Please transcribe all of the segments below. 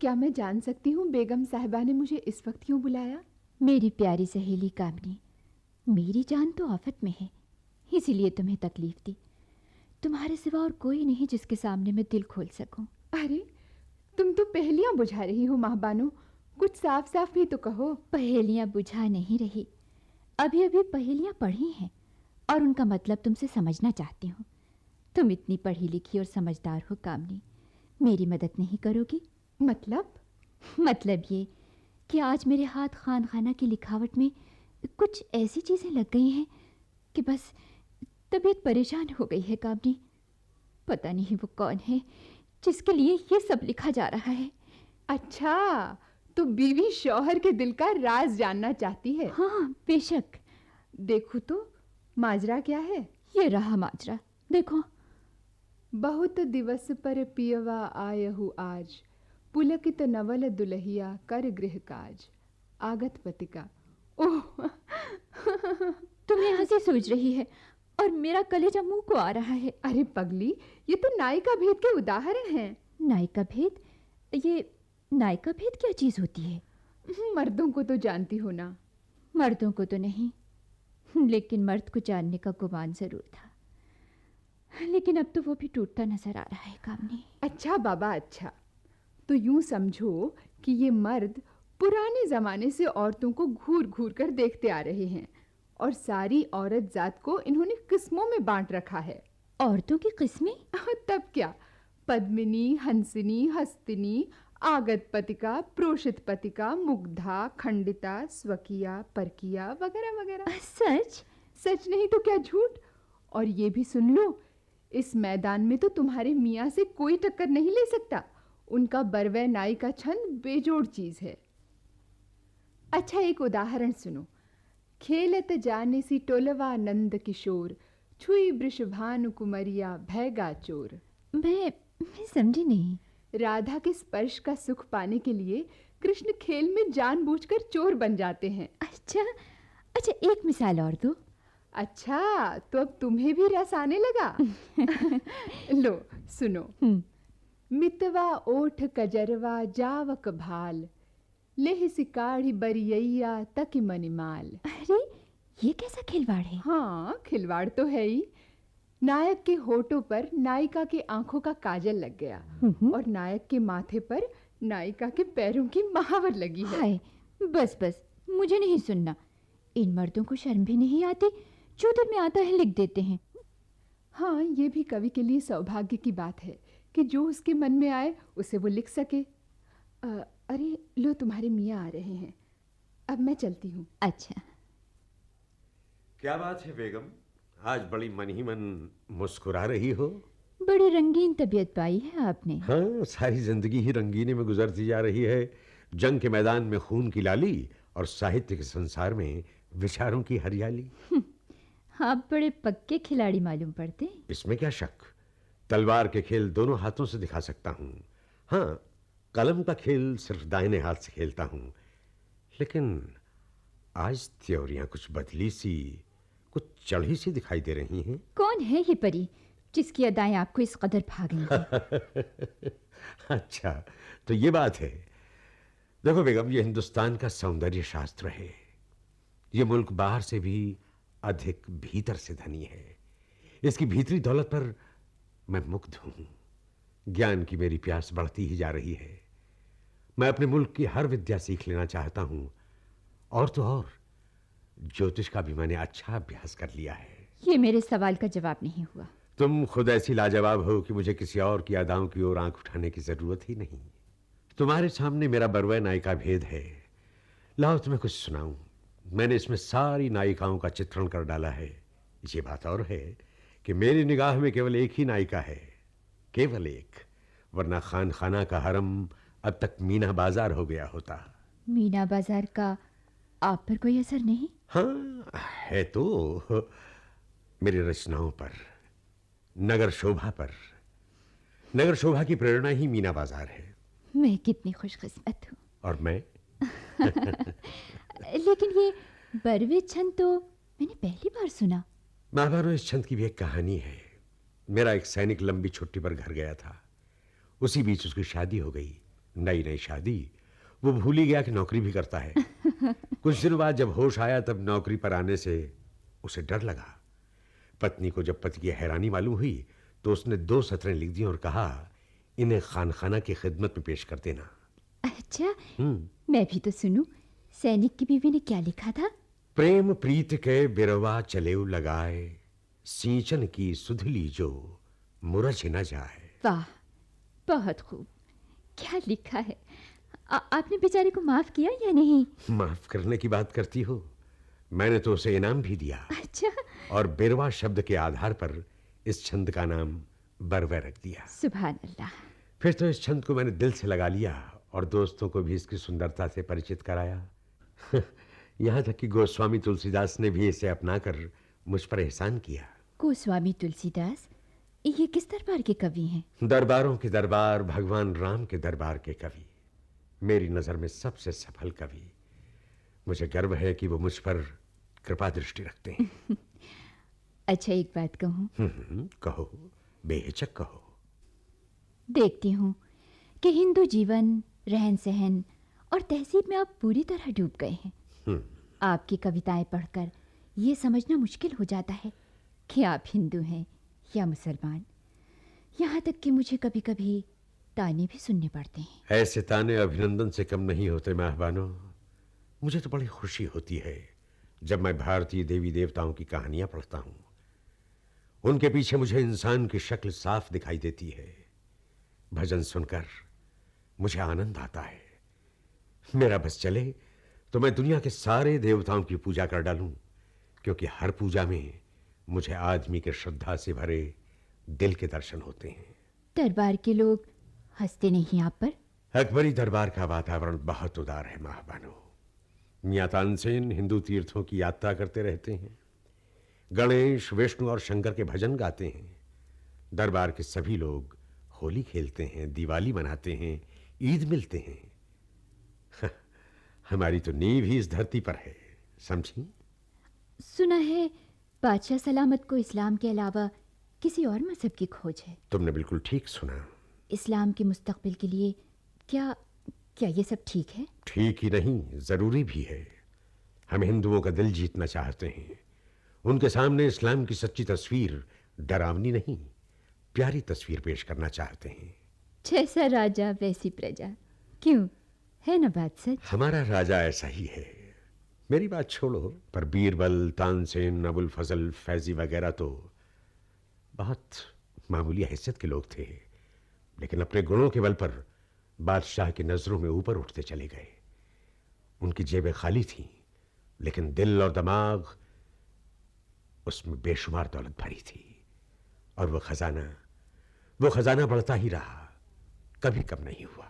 क्या मैं जान सकती हूँ बेगम साहिबा ने मुझे इस वक्त क्यों बुलाया? मेरी प्यारी सहेली कामनी, मेरी जान तो आफत में है, इसीलिए तुम्हें तकलीफ दी। तुम्हारे सिवा और कोई नहीं जिसके सामने मैं दिल खोल सकूं। अरे, तुम तो पहेलियां बुझा रही हो माँ बानो, कुछ साफ साफ भी तो कहो। पहेलियां बुझा नहीं रही, अभी अभी पहेलियां पढ़ी हैं और उनका मतलब तुमसे समझना चाहती हूँ। तुम इतनी पढ़ी लिखी और समझदार हो कामनी, मेरी मदद नहीं करोगी? मतलब? मतलब ये कि आज मेरे हाथ खान खाना की लिखावट में कुछ ऐसी चीजें लग गई हैं कि बस तबीयत परेशान हो गई है कामनी। पता नहीं वो कौन है जिसके लिए ये सब लिखा जा रहा है। अच्छा, तो बीवी शौहर के दिल का राज जानना चाहती है? हाँ बेशक। देखो तो माजरा क्या है। ये रहा माजरा, देखो। बहुत दिवस पर पियवा आयहु आज, पुलकित नवल दुलहिया कर गृह काज, आगत पतिका। ओह तुम्हें हंसी सूझ रही है और मेरा कलेजा मुंह को आ रहा है। अरे पगली, ये तो नायिका भेद के उदाहरण हैं। नायिका भेद? ये नायिका भेद क्या चीज होती है? मर्दों को तो जानती हो ना। मर्दों को तो नहीं, लेकिन मर्द को जानने का गुमान जरूर था। लेकिन अब तो वो भी टूटता नजर आ रहा है कामनी। अच्छा बाबा, अच्छा, तो यूं समझो कि ये मर्द पुराने जमाने से औरतों को घूर घूर कर देखते आ रहे हैं और सारी औरत जात को इन्होंने किस्मों में बांट रखा है। औरतों की किस्में? तब क्या, पद्मिनी, हंसिनी, हस्तिनी, आगत पतिका, प्रोषित पतिका, मुग्धा, खंडिता, स्वकिया, परकिया वगैरह वगैरह। सच? सच नहीं तो क्या झूठ। और ये भी सुन लो, इस मैदान में तो तुम्हारे मियाँ से कोई टक्कर नहीं ले सकता। उनका बरवै नाई का छंद बेजोड़ चीज है। अच्छा, एक उदाहरण सुनो। खेलत जाने सी टोलवा नंद किशोर, छुई वृषभानु कुमरिया भैगा चोर। मैं समझी नहीं। राधा के स्पर्श का सुख पाने के लिए कृष्ण खेल में जानबूझकर चोर बन जाते हैं। अच्छा अच्छा, एक मिसाल और दो। अच्छा, तो अब तुम्हें भी रस आने लगा। लो सुनो। मितवा ओठ कजरवा जावक भाल, लेह सिकाढ़ी बरियैया तकी मनिमाल। अरे, ये कैसा खिलवाड़ है? हाँ, खिलवाड़ तो है ही। नायक के होठों पर नायिका की आंखों का काजल लग गया और नायक के माथे पर नायिका के पैरों की महावर लगी है। हाय, बस बस, मुझे नहीं सुनना। इन मर्दों को शर्म भी नहीं आती, जो दिल में आता है लिख देते हैं। हाँ, ये भी कवि के लिए सौभाग्य की बात है कि जो उसके मन में आए उसे वो लिख सके। अरे लो, तुम्हारे मियाँ आ रहे हैं, अब मैं चलती हूँ। अच्छा। क्या बात है बेगम, आज बड़ी मन ही मन मुस्कुरा रही हो? बड़ी रंगीन तबीयत पाई है आपने। हाँ, सारी जिंदगी ही रंगीनी में गुजरती जा रही है। जंग के मैदान में खून की लाली और साहित्य के संसार में विचारों की हरियाली। आप बड़े पक्के खिलाड़ी मालूम पड़ते। इसमें क्या शक, तलवार के खेल दोनों हाथों से दिखा सकता हूँ। हाँ, कलम का खेल सिर्फ दाहिने हाथ से खेलता हूँ। लेकिन आज त्योरियां कुछ बदली सी, कुछ चढ़ी सी दिखाई दे रही हैं। कौन है ये परी जिसकी अदाएं आपको इस कदर भा गई हैं? अच्छा, तो ये बात है। देखो बेगम, ये हिंदुस्तान का सौंदर्य शास्त्र है। ये मुल्क बाहर से भी अधिक भीतर से धनी है। इसकी भीतरी दौलत पर मैं मुग्ध हूं। ज्ञान की मेरी प्यास बढ़ती ही जा रही है। मैं अपने मुल्क की हर विद्या सीख लेना चाहता हूं। और तो और ज्योतिष का भी मैंने अच्छा अभ्यास कर लिया है। ये मेरे सवाल का जवाब नहीं हुआ। तुम खुद ऐसी लाजवाब हो कि मुझे किसी और की अदाओं की ओर आंख उठाने की जरूरत ही नहीं। तुम्हारे सामने मेरा बरवै नायिका भेद है। लाओ तुम्हें कुछ सुनाऊं। मैंने इसमें सारी नायिकाओं का चित्रण कर डाला है। ये बात और है कि मेरी निगाह में केवल एक ही नायिका है, केवल एक, वरना खान खाना का हरम अब तक मीना बाजार हो गया होता। मीना बाजार का आप पर कोई असर नहीं? हाँ, है तो मेरी रचनाओं पर, नगर शोभा पर। नगर शोभा की प्रेरणा ही मीना बाजार है। मैं कितनी खुशकिस्मत हूँ। और मैं लेकिन ये बरवे छंद तो मैंने पहली बार सुना। महाभारत, इस छंद की भी एक कहानी है। मेरा एक सैनिक लंबी छुट्टी पर घर गया था। उसी बीच उसकी शादी हो गई। नई नई शादी, वो भूल ही गया कि नौकरी भी करता है। कुछ दिनों बाद जब होश आया तब नौकरी पर आने से उसे डर लगा। पत्नी को जब पति की हैरानी मालूम हुई तो उसने 2 सतरें लिख दी और कहा, इन्हें खानखाना की खिदमत में पेश कर देना। अच्छा, मैं भी तो सुनूं, सैनिक की बीवी ने क्या लिखा था? प्रेम प्रीत के बिरवा चलेउ लगाए, सींचन की सुध लीजो मुरझ न जाए। वाह, बहुत खूब। क्या लिखा है? आपने बेचारे को माफ किया या नहीं? माफ करने की बात करती हो? मैंने तो उसे इनाम भी दिया। अच्छा। और बिरवा शब्द के आधार पर इस छंद का नाम बरवे रख दिया। सुभान अल्लाह। फिर तो इस छंद को मैंने दिल से लगा लिया और दोस्तों को भी इसकी सुंदरता से परिचित कराया। यहाँ तक कि गोस्वामी तुलसीदास ने भी इसे अपनाकर मुझ पर एहसान किया। गोस्वामी तुलसीदास ये किस दरबार के कवि हैं? दरबारों के दरबार, भगवान राम के दरबार के कवि। मेरी नजर में सबसे सफल कवि। मुझे गर्व है कि वो मुझ पर कृपा दृष्टि रखते हैं। अच्छा, एक बात कहूं? कहो, बेहिचक कहो। देखती हूँ कि हिंदू जीवन, रहन सहन और तहजीब में आप पूरी तरह डूब गए हैं। आपकी कविताएं पढ़कर ये समझना मुश्किल हो जाता है कि आप हिंदू हैं या मुसलमान। यहाँ तक कि मुझे कभी कभी ताने भी सुनने पड़ते हैं। ऐसे ताने अभिनंदन से कम नहीं होते मेहबानो। मुझे तो बड़ी खुशी होती है जब मैं भारतीय देवी देवताओं की कहानियां पढ़ता हूं। उनके पीछे मुझे इंसान की शक्ल साफ दिखाई देती है। भजन सुनकर मुझे आनंद आता है। मेरा बस चले तो मैं दुनिया के सारे देवताओं की पूजा कर डालूं, क्योंकि हर पूजा में मुझे आदमी के श्रद्धा से भरे दिल के दर्शन होते हैं। दरबार के लोग हंसते नहीं आप पर? अकबरी दरबार का वातावरण बहुत उदार है महाबानो। मियां तानसेन हिंदू तीर्थों की यात्रा करते रहते हैं। गणेश, विष्णु और शंकर के भजन गाते हैं। दरबार के सभी लोग होली खेलते हैं, दिवाली मनाते हैं, ईद मिलते हैं। हमारी तो नींव ही इस धरती पर है, समझी? सुना है बादशाह सलामत को इस्लाम के अलावा किसी और मजहब की खोज है। तुमने बिल्कुल ठीक सुना। इस्लाम के मुस्तकबिल के लिए क्या ये सब ठीक है? ठीक ही नहीं, जरूरी भी है। हम हिंदुओं का दिल जीतना चाहते हैं। उनके सामने इस्लाम की सच्ची तस्वीर, डरावनी नहीं, प्यारी तस्वीर पेश करना चाहते हैं। जैसा राजा वैसी प्रजा, क्यों, है ना बात सच? हमारा राजा ऐसा ही है। मेरी बात छोड़ो, पर बीरबल, तानसेन, अबुल फजल, फैजी वगैरह तो बहुत मामूली हैसियत के लोग थे, लेकिन अपने गुणों के बल पर बादशाह की नजरों में ऊपर उठते चले गए। उनकी जेबें खाली थीं, लेकिन दिल और दिमाग उसमें बेशुमार दौलत भरी थी। और वो खजाना बढ़ता ही रहा, कभी कम नहीं हुआ।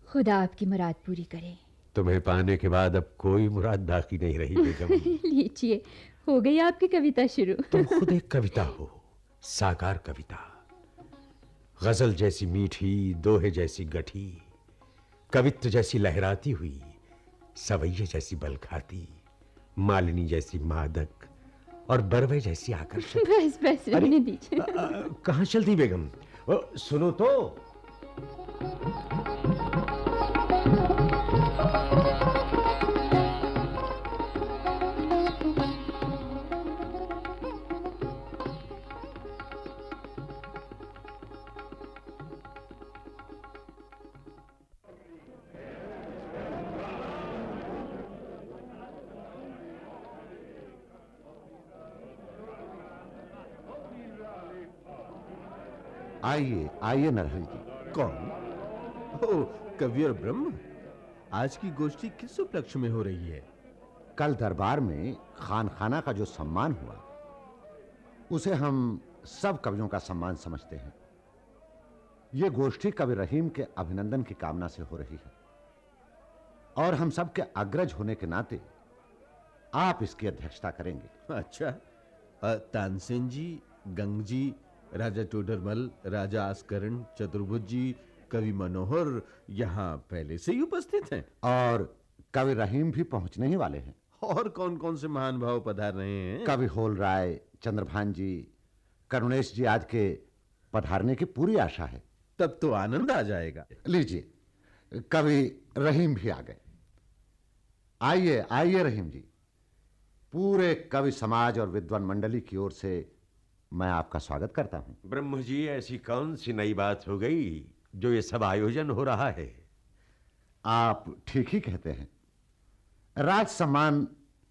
खुदा आपकी मुराद पूरी करे। तुम्हें पाने के बाद अब कोई मुराद बाकी नहीं रही बेगम। लीजिए, हो गई आपकी कविता शुरू। तुम खुद एक कविता हो, साकार कविता। गजल जैसी मीठी, दोहे जैसी गठी, कवित्व जैसी लहराती हुई, सवैये जैसी बल खाती, मालिनी जैसी मादक और बरवे जैसी आकर्षक। बस बस रहने दीजिए। कहाँ चलती बेगम? सुनो तो। आइए आइए नरहरि जी। कौन? ओ, कवि और ब्रह्म। आज की गोष्ठी किस उपलक्ष्य में हो रही है? कल दरबार में खानखाना का जो सम्मान हुआ, उसे हम सब कवियों का सम्मान समझते हैं। यह गोष्ठी कवि रहीम के अभिनंदन की कामना से हो रही है, और हम सब के अग्रज होने के नाते आप इसकी अध्यक्षता करेंगे। अच्छा, तानसेन जी, गंग जी, राजा टोडरमल, राजा आस्करण, चतुर्भुज जी, कवि मनोहर यहाँ पहले से ही उपस्थित हैं। और कवि रहीम भी पहुंचने ही वाले हैं। और कौन कौन से महान भाव पधार रहे हैं? कवि होल राय, चंद्रभान जी, करुणेश जी आज के पधारने की पूरी आशा है। तब तो आनंद आ जाएगा। लीजिए, कवि रहीम भी आ गए। आइए आइए रहीम जी, पूरे कवि समाज और विद्वान मंडली की ओर से मैं आपका स्वागत करता हूं। ब्रह्म जी, ऐसी कौन सी नई बात हो गई जो ये सब आयोजन हो रहा है? आप ठीक ही कहते हैं। राज सम्मान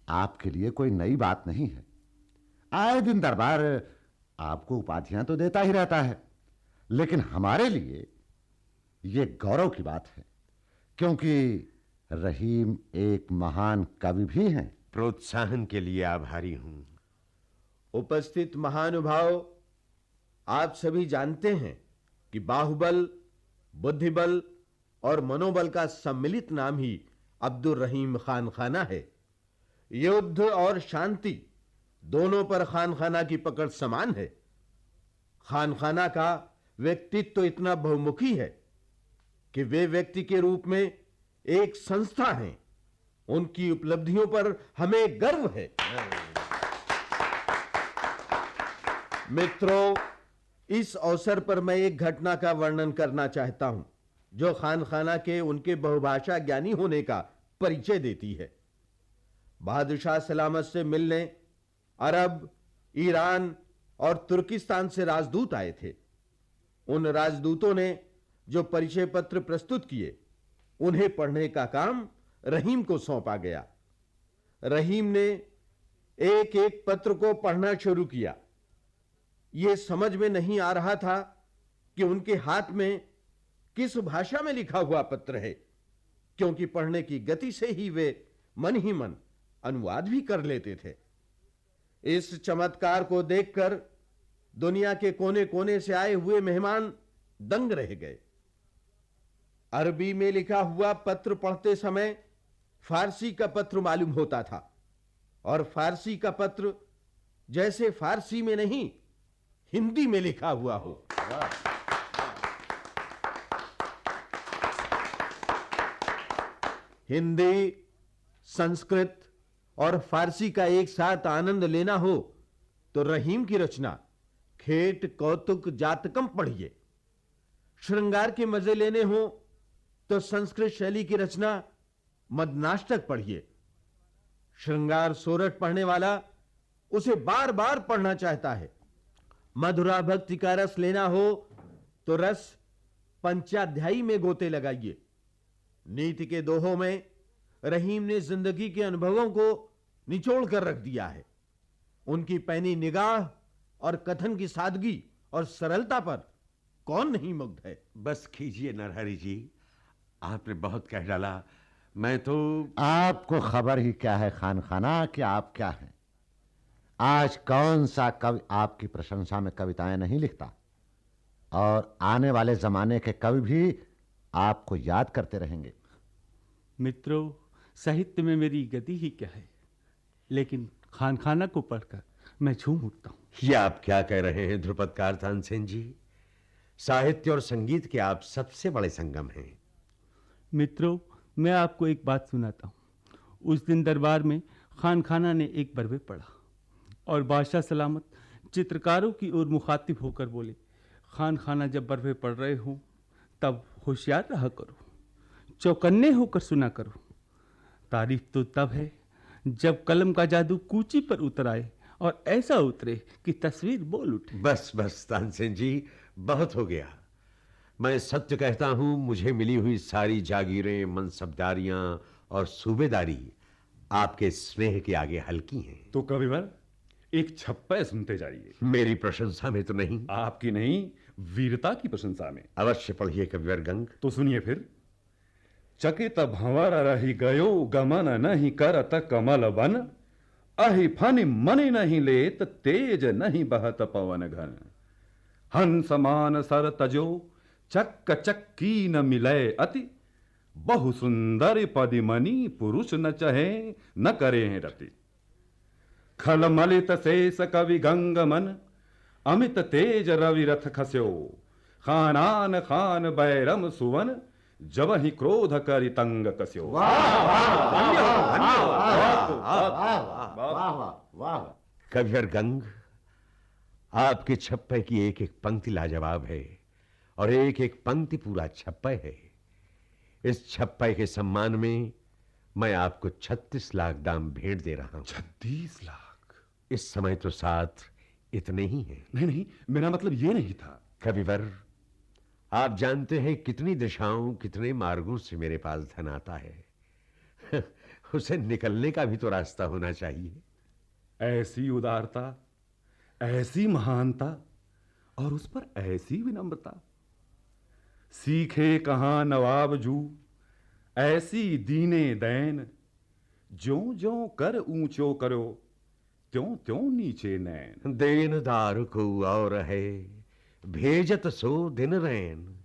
आपके लिए कोई नई बात नहीं है। आए दिन दरबार आपको उपाधियां तो देता ही रहता है, लेकिन हमारे लिए यह गौरव की बात है, क्योंकि रहीम एक महान कवि भी हैं। प्रोत्साहन के लिए आभारी हूं। उपस्थित महानुभाव, आप सभी जानते हैं कि बाहुबल, बुद्धिबल और मनोबल का सम्मिलित नाम ही अब्दुल रहीम खान खाना है। युद्ध और शांति दोनों पर खान खाना की पकड़ समान है। खान खाना का व्यक्तित्व तो इतना बहुमुखी है कि वे व्यक्ति के रूप में एक संस्था हैं। उनकी उपलब्धियों पर हमें गर्व है। मित्रों, इस अवसर पर मैं एक घटना का वर्णन करना चाहता हूं जो खान खाना के उनके बहुभाषा ज्ञानी होने का परिचय देती है। बादशाह सलामत से मिलने अरब, ईरान और तुर्किस्तान से राजदूत आए थे। उन राजदूतों ने जो परिचय पत्र प्रस्तुत किए, उन्हें पढ़ने का काम रहीम को सौंपा गया। रहीम ने एक एक पत्र को पढ़ना शुरू किया। यह समझ में नहीं आ रहा था कि उनके हाथ में किस भाषा में लिखा हुआ पत्र है, क्योंकि पढ़ने की गति से ही वे मन ही मन अनुवाद भी कर लेते थे। इस चमत्कार को देखकर दुनिया के कोने कोने से आए हुए मेहमान दंग रह गए। अरबी में लिखा हुआ पत्र पढ़ते समय फारसी का पत्र मालूम होता था, और फारसी का पत्र जैसे फारसी में नहीं, हिंदी में लिखा हुआ हो। हिंदी, संस्कृत और फारसी का एक साथ आनंद लेना हो तो रहीम की रचना खेट कौतुक जातकम पढ़िए। श्रृंगार के मजे लेने हो तो संस्कृत शैली की रचना मदनाष्टक पढ़िए। श्रृंगार सोरठ पढ़ने वाला उसे बार बार पढ़ना चाहता है। मधुरा भक्ति का रस लेना हो तो रस पंचाध्यायी में गोते लगाइए। नीति के दोहों में रहीम ने जिंदगी के अनुभवों को निचोड़ कर रख दिया है। उनकी पैनी निगाह और कथन की सादगी और सरलता पर कौन नहीं मुग्ध है। बस कीजिए नरहरि जी, आपने बहुत कह डाला। मैं तो आपको खबर ही क्या है खान खाना कि आप क्या हैं। आज कौन सा कवि आपकी प्रशंसा में कविताएं नहीं लिखता, और आने वाले जमाने के कवि भी आपको याद करते रहेंगे। मित्रों, साहित्य में मेरी गति ही क्या है, लेकिन खान खाना को पढ़कर मैं झूम उठता हूँ। ये आप क्या कह रहे हैं ध्रुपदकार तानसेन जी? साहित्य और संगीत के आप सबसे बड़े संगम हैं। मित्रों, मैं आपको एक बात सुनाता हूँ। उस दिन दरबार में खान खाना ने एक बरवे पढ़ा और बादशाह सलामत चित्रकारों की ओर मुखातिब होकर बोले, खान खाना जब बरवे पढ़ रहे हो तब होशियार रहा करो, चौकन्ने होकर सुना करो। तारीफ तो तब है जब कलम का जादू कूची पर उतर आए और ऐसा उतरे कि तस्वीर बोल उठे। बस बस तानसेन जी, बहुत हो गया। मैं सत्य कहता हूं, मुझे मिली हुई सारी जागीरें, मनसबदारियां और सूबेदारी आपके स्नेह के आगे हल्की हैं। तो कविवर, एक छप्पा सुनते जाइए। मेरी प्रशंसा में तो नहीं, आपकी नहीं, वीरता की प्रशंसा में। अवश्य पढ़िए कविवर गंग। तो सुनिए फिर। चकित भंवर रही गयो गमन नहीं करत कमल बन, अहि फनि मनि नहीं लेत तेज नहीं बहत पवन घन। हंस मान सर तजो चक्क चक्की न मिलय अति, बहु सुंदर पदिमनि पुरुष न चहे न करे रति। खल मलित शेष कवि गंग मन, अमित तेज रवि रथ खस्यो। खानान खान बैरम सुवन, जब ही क्रोध करि तंग कस्यो। कविवर गंग, आपके छप्पे की एक एक पंक्ति लाजवाब है और एक एक पंक्ति पूरा छप्पा है। इस छप्पे के सम्मान में मैं आपको 36 लाख दाम भेंट दे रहा हूं। 36 लाख? इस समय तो साथ इतने ही हैं। नहीं नहीं, मेरा मतलब ये नहीं था। कविवर, आप जानते हैं कितनी दिशाओं, कितने मार्गों से मेरे पास धन आता है। उसे निकलने का भी तो रास्ता होना चाहिए। ऐसी उदारता, ऐसी महानता और उस पर ऐसी विनम्रता। सीखे कहां नवाब जू, ऐसी दीने दैन। ज्यों ज्यों कर ऊंचो करो, त्यों त्यों नीचे नैन। देनदार को और है, भेजत सो दिन रैन।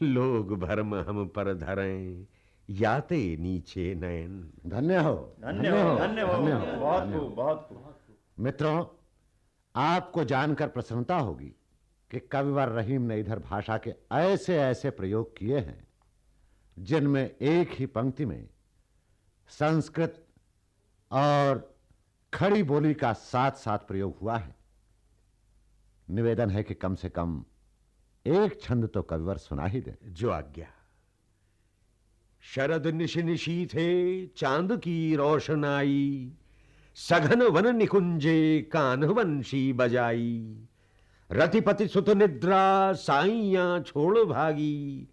लोग भरम हम पर धरें, याते नीचे नैन। धन्य हो, धन्य हो, धन्य हो, धन्य हो, बहुत धन्य हो। खूब, बहुत खूब। मित्रों, आपको जानकर प्रसन्नता होगी कि कविवर रहीम ने इधर भाषा के ऐसे ऐसे प्रयोग किए हैं जिनमें एक ही पंक्ति में संस्कृत और खड़ी बोली का साथ साथ प्रयोग हुआ है। निवेदन है कि कम से कम एक छंद तो कविवर सुना ही दे। जो आज्ञा। शरद निशि निशी थे चांद की रोशनाई, सघन वन निकुंजे कान्ह वंशी बजाई। रतिपति सुत निद्रा साइयां छोड़ भागी,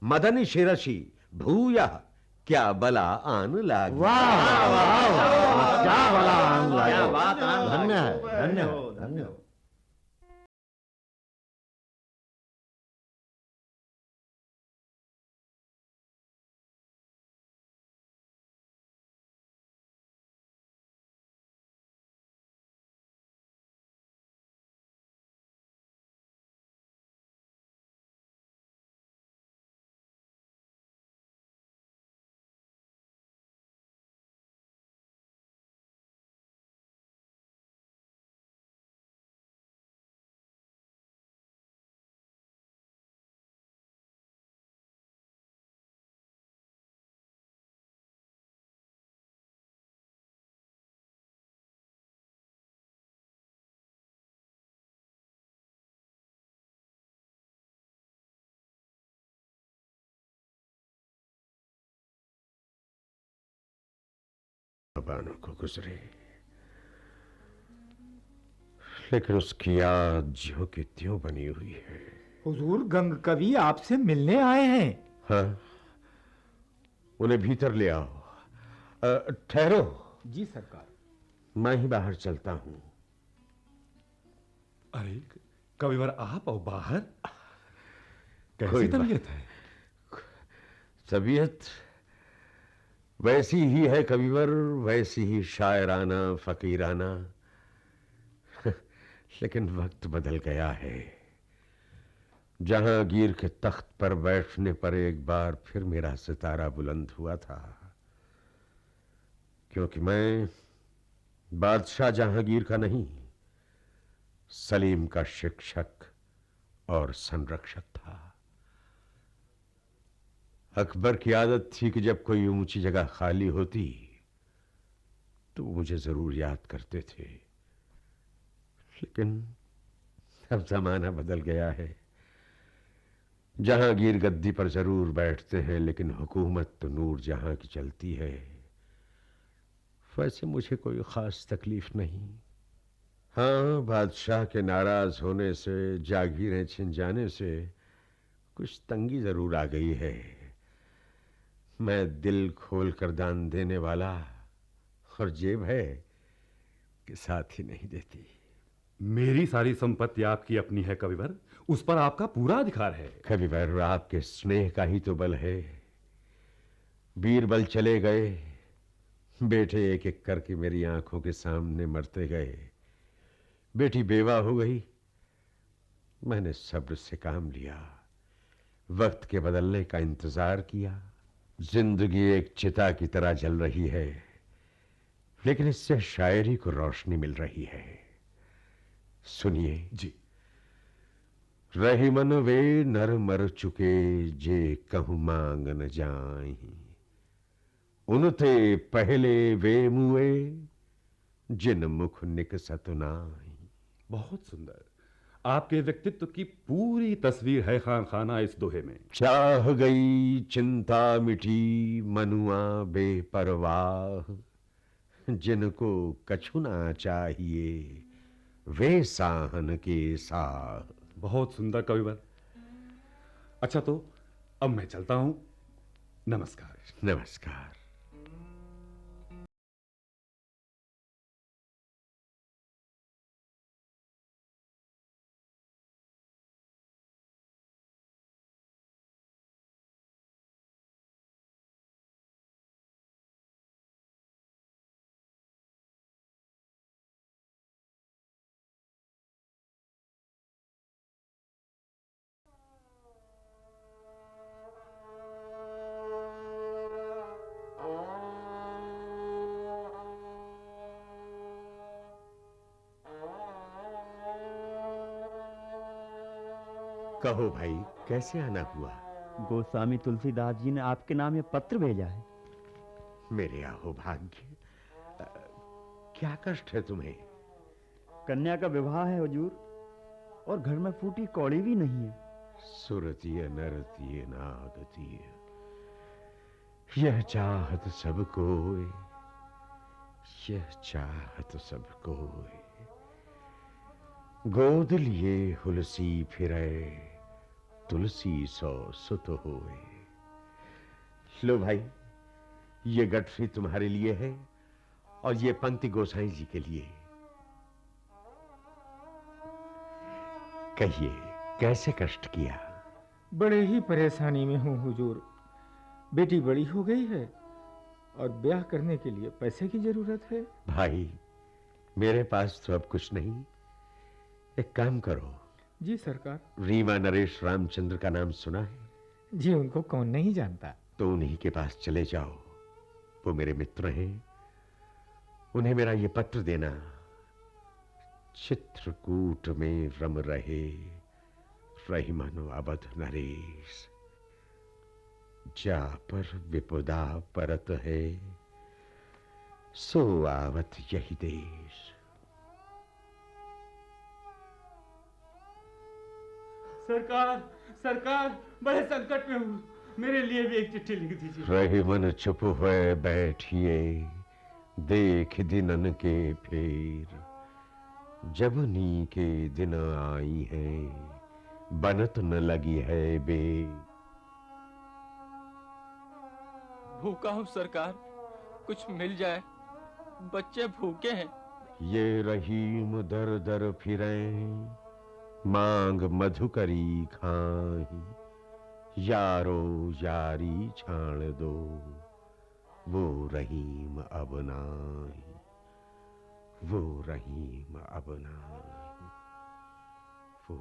मदन शिरसी भूयः क्या बला आन लागी। वाह वाह वाह, क्या बड़ा आनंद क्या लगा। बात, आनंद धन्य है, लगा। धन्य है, हो, धन्य हो। बानों को गुजरे, लेकिन उसकी याद ज्यों की त्यों बनी हुई है। हुजूर, गंग कवि आपसे मिलने आए हैं। हाँ, उन्हें भीतर ले आओ। ठहरो। जी सरकार। मैं ही बाहर चलता हूं। अरे कविवर, आप और बाहर? कैसी कोई तबीयत है? तबीयत वैसी ही है कविवर, वैसी ही शायराना फकीराना। लेकिन वक्त बदल गया है। जहांगीर के तख्त पर बैठने पर एक बार फिर मेरा सितारा बुलंद हुआ था, क्योंकि मैं बादशाह जहांगीर का नहीं, सलीम का शिक्षक और संरक्षक था। अकबर की आदत थी कि जब कोई ऊंची जगह खाली होती तो मुझे जरूर याद करते थे। लेकिन अब जमाना बदल गया है। जहांगीर गद्दी पर जरूर बैठते हैं, लेकिन हुकूमत तो नूर जहां की चलती है। वैसे मुझे कोई खास तकलीफ नहीं। हाँ, बादशाह के नाराज होने से, जागीरें छिन जाने से कुछ तंगी जरूर आ गई है। मैं दिल खोल कर दान देने वाला, और जेब है कि साथ ही नहीं देती। मेरी सारी संपत्ति आपकी अपनी है कविवर, उस पर आपका पूरा अधिकार है। कविवर, आपके स्नेह का ही तो बल है। बीरबल चले गए, बेटे एक एक करके मेरी आंखों के सामने मरते गए। बेटी बेवा हो गई, मैंने सब्र से काम लिया, वक्त के बदलने का इंतजार किया। जिंदगी एक चिता की तरह जल रही है, लेकिन इससे शायरी को रोशनी मिल रही है। सुनिए जी। रही मन वे नर मर चुके, जे कहूं मांग न जाई। उनते पहले वे मुए, जिन मुख निकसत नाई। बहुत सुंदर। आपके व्यक्तित्व की पूरी तस्वीर है खान खाना इस दोहे में। चाह गई चिंता मिटी मनुआ बेपरवाह, जिनको कछु ना चाहिए वे साहन के साह। बहुत सुंदर कविवर। अच्छा तो अब मैं चलता हूं। नमस्कार। नमस्कार। कहो भाई, कैसे आना हुआ? गोस्वामी तुलसीदास जी ने आपके नाम ये पत्र भेजा है। मेरे आहो भाग्य। क्या कष्ट है तुम्हें? कन्या का विवाह है हुजूर, और घर में फूटी कौड़ी भी नहीं है। सुरतीय नरतीय नागतीय, यह चाहत सबको, यह चाहत सबको। गोद लिए हुलसी फिरे तुलसी सो सुत होए। लो भाई, ये गठरी तुम्हारे लिए है और ये पंक्ति गोसाई जी के लिए। कहिए, कैसे कष्ट किया? बड़े ही परेशानी में हूँ हुजूर। बेटी बड़ी हो गई है और ब्याह करने के लिए पैसे की जरूरत है। भाई, मेरे पास तो अब कुछ नहीं। एक काम करो। जी सरकार। रीवा नरेश रामचंद्र का नाम सुना है? जी, उनको कौन नहीं जानता। तो उन्हीं के पास चले जाओ, वो मेरे मित्र हैं। उन्हें मेरा ये पत्र देना। चित्रकूट में रम रहे रहीमन अवध नरेश, जा पर विपदा परत है सो आवत यही देश। सरकार, सरकार, बड़े संकट में हूँ, मेरे लिए भी एक चिट्ठी लिख दीजिए। रहीमन चुप हुए बैठिए, देख दिनन के फेर, जबनी के दिन आई हैं, बनत न लगी है बे। भूखा हूँ सरकार, कुछ मिल जाए, बच्चे भूखे हैं। ये रहीम दर दर फिरें, मांग मधुकरी खाही, यारो यारी छाण दो, वो रहीम अब नाही, वो रहीम अब नाही, वो